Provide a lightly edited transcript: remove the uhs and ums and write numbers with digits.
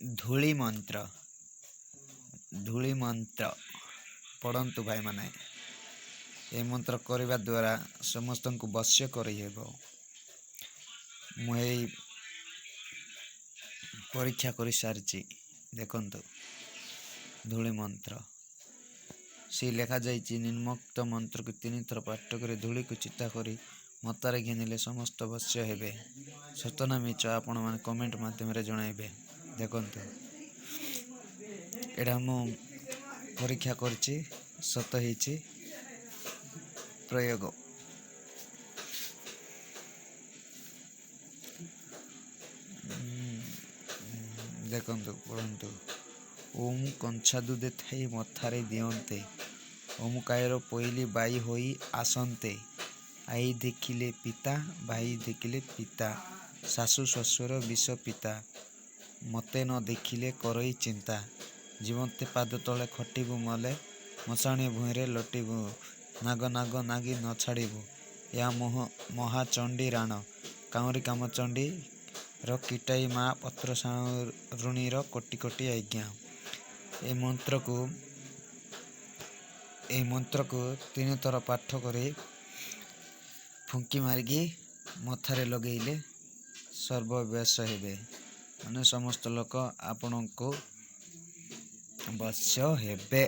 धूली मंत्र पढ़ंतु भाई माने। ए मंत्र करने द्वारा समस्त को वश्य करहब। मुझे परीक्षा कर सारी देखंतु धूली मंत्र सी लेखा जाइए निर्मुक्त मंत्र को 3 थर पाठ कर धूली को चिता करी मतारे घिनिले समस्त वश्य हेबे। सतना मिच आपण मैंने कमेंट मध्यम जनइबे। देखंतु एटा मु परीक्षा करछि सत हेछि प्रयोग। देखंतु पढ़ंतु ओम कंछा दूधे थाई मथारे दियंते ओम कायर पहली बाई होई आसंते आई देखिले पिता भाई देखिले पिता सासु ससुर विष पिता मते न देखिले करई चिंता जीवंते पाद तले खटिबू मले मशाणी भूईरे लटिबू नाग नाग नागी न छाड़बू या महाचंडी राण काउरी कामचंडी कीटाई माँ पत्र ऋणीर कोटि कोटि आज्ञा। ए मंत्र को 3 थर पाठ करे फुंकी मारिकी मथारे लगेले सर्वव्यास हेबे माने समस्त लोक आपण को वश्य हेबे।